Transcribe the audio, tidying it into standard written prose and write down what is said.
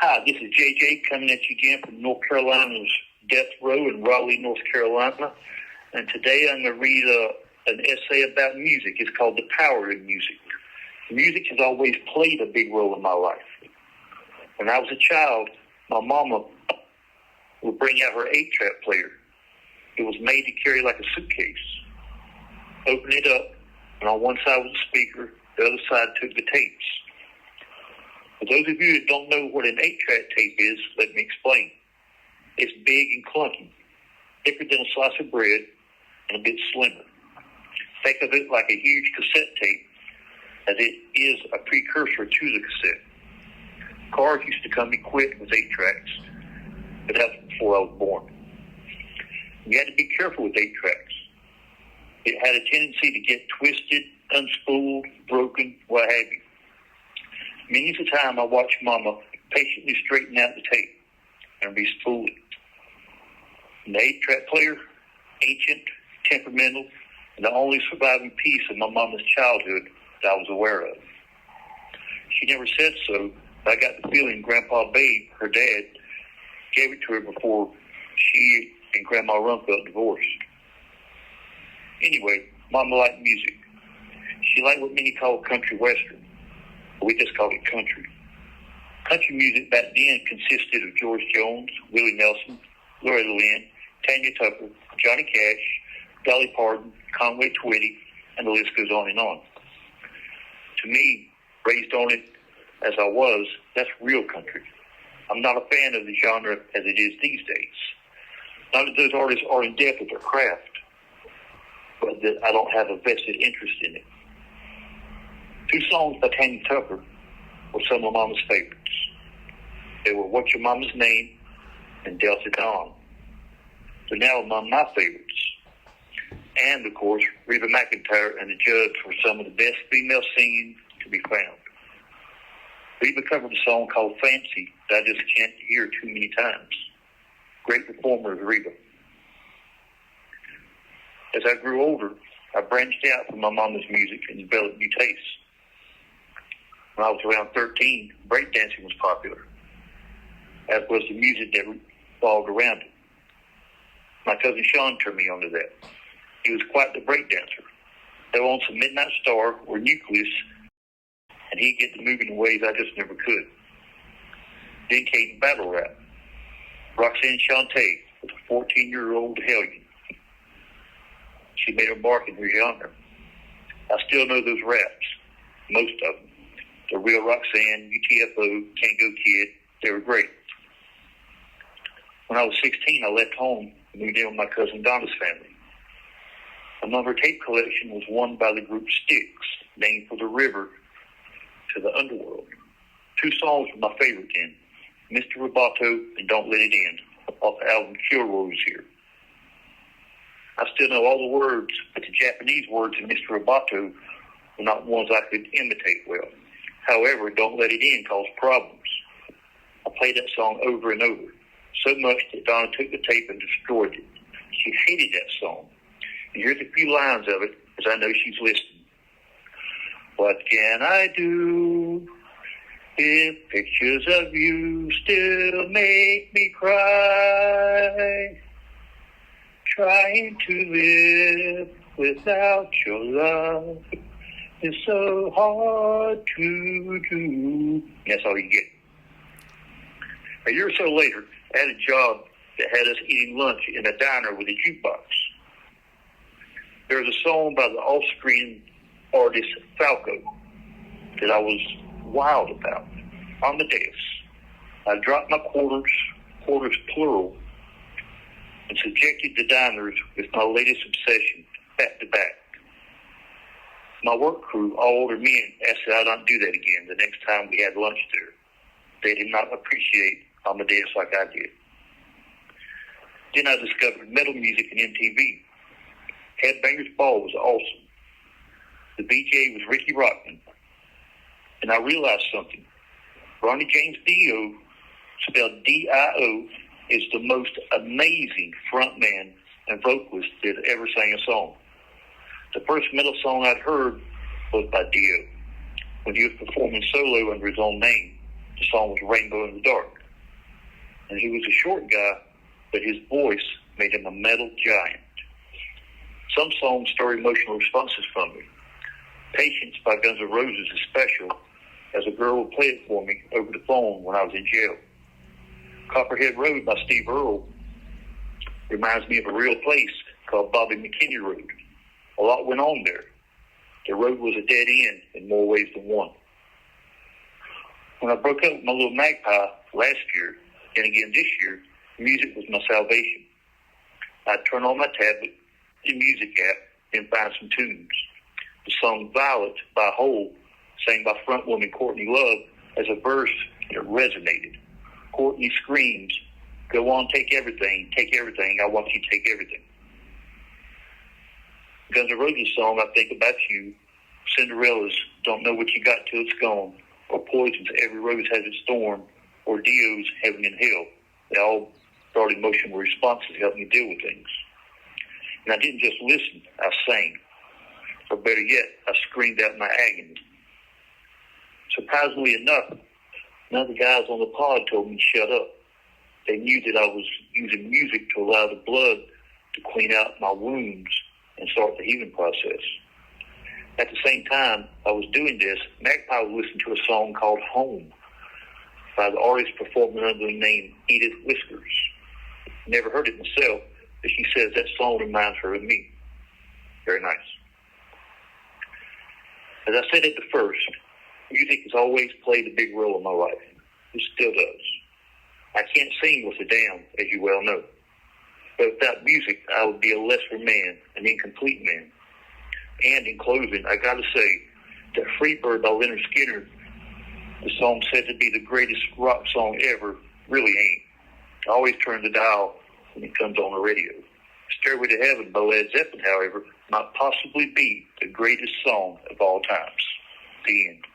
Hi, this is JJ coming at you again from North Carolina's Death Row in Raleigh, North Carolina. And today I'm going to read an essay about music. It's called The Power in Music. Music has always played a big role in my life. When I was a child, my mama would bring out her 8-track player. It was made to carry like a suitcase. Open it up, and on one side was the speaker, the other side took the tapes. For those of you that don't know what an 8-track tape is, let me explain. It's big and clunky, thicker than a slice of bread, and a bit slimmer. Think of it like a huge cassette tape, as it is a precursor to the cassette. Cars used to come equipped with 8 tracks, but that was before I was born. You had to be careful with 8 tracks. It had a tendency to get twisted, unspooled, broken, what have you. Many of the time I watched Mama patiently straighten out the tape and re-spool it. The 8-track player, ancient, temperamental, and the only surviving piece of my mama's childhood that I was aware of. She never said so, but I got the feeling Grandpa Babe, her dad, gave it to her before she and Grandma Rumpelt divorced. Anyway, Mama liked music. She liked what many call country western. We just called it country. Country music back then consisted of George Jones, Willie Nelson, Loretta Lynn, Tanya Tucker, Johnny Cash, Dolly Parton, Conway Twitty, and the list goes on and on. To me, raised on it as I was, that's real country. I'm not a fan of the genre as it is these days. Not that those artists are in depth with their craft, but that I don't have a vested interest in it. 2 songs by Tanya Tucker were some of Mama's favorites. They were What's Your Mama's Name and Delta Dawn. They're now among my favorites. And, of course, Reba McEntire and the Judds were some of the best female singing to be found. Reba covered a song called Fancy that I just can't hear too many times. Great performer of Reba. As I grew older, I branched out from my mama's music and developed new tastes. When I was around 13, breakdancing was popular, as was the music that revolved around it. My cousin Sean turned me onto that. He was quite the breakdancer. They were on some Midnight Star or Nucleus, and he'd get the moving in ways I just never could. Then came battle rap. Roxanne Shante was a 14-year-old hellion. She made her mark in her genre. I still know those raps, most of them. The Real Roxanne, UTFO, Can't Go Kid, they were great. When I was 16, I left home and moved in with my cousin Donna's family. Among her tape collection was one by the group Styx, named for the river to the underworld. 2 songs were my favorite then, Mr. Roboto and Don't Let It End, off the album Kilroy's Here. I still know all the words, but the Japanese words in Mr. Roboto were not ones I could imitate well. However, Don't Let It In caused problems. I played that song over and over, so much that Donna took the tape and destroyed it. She hated that song. And here's a few lines of it, as I know she's listening. What can I do if pictures of you still make me cry? Trying to live without your love is so hard to do. That's all you get. A year or so later, I had a job that had us eating lunch in a diner with a jukebox. There was a song by the off-screen artist Falco that I was wild about. Amadeus. I dropped my quarters plural, and subjected the diners with my latest obsession back to back. My work crew, all older men, asked that I not do that again the next time we had lunch there. They did not appreciate Amadeus like I did. Then I discovered metal music and MTV. Headbangers Ball was awesome. The VJ was Ricky Rockman. And I realized something. Ronnie James Dio, spelled D-I-O, is the most amazing frontman and vocalist that ever sang a song. The first metal song I'd heard was by Dio, when he was performing solo under his own name. The song was Rainbow in the Dark. And he was a short guy, but his voice made him a metal giant. Some songs stir emotional responses from me. Patience by Guns N' Roses is special, as a girl would play it for me over the phone when I was in jail. Copperhead Road by Steve Earle reminds me of a real place called Bobby McKinney Road. A lot went on there. The road was a dead end in more ways than one. When I broke up with my little magpie last year, and again this year, music was my salvation. I'd turn on my tablet, the music app, and find some tunes. The song Violet by Hole, sang by frontwoman Courtney Love, as a verse, and it resonated. Courtney screams, "Go on, take everything, I want you to take everything." Guns N' Roses song, I Think About You, Cinderella's Don't Know What You Got Till It's Gone, or Poison's Every Rose Has Its Thorn, or Dio's Heaven and Hell. They all brought emotional responses to help me deal with things. And I didn't just listen, I sang. Or better yet, I screamed out my agony. Surprisingly enough, none of the guys on the pod told me to shut up. They knew that I was using music to allow the blood to clean out my wounds and start the healing process. At the same time I was doing this, Magpie was listening to a song called Home by the artist performing under the name Edith Whiskers. Never heard it myself, but she says that song reminds her of me. Very nice. As I said at the first, music has always played a big role in my life. It still does. I can't sing worth a damn, as you well know. But without music, I would be a lesser man, an incomplete man. And in closing, I gotta say that Freebird by Leonard Skinner, the song said to be the greatest rock song ever, really ain't. I always turn the dial when it comes on the radio. Stairway to Heaven by Led Zeppelin, however, might possibly be the greatest song of all times. The end.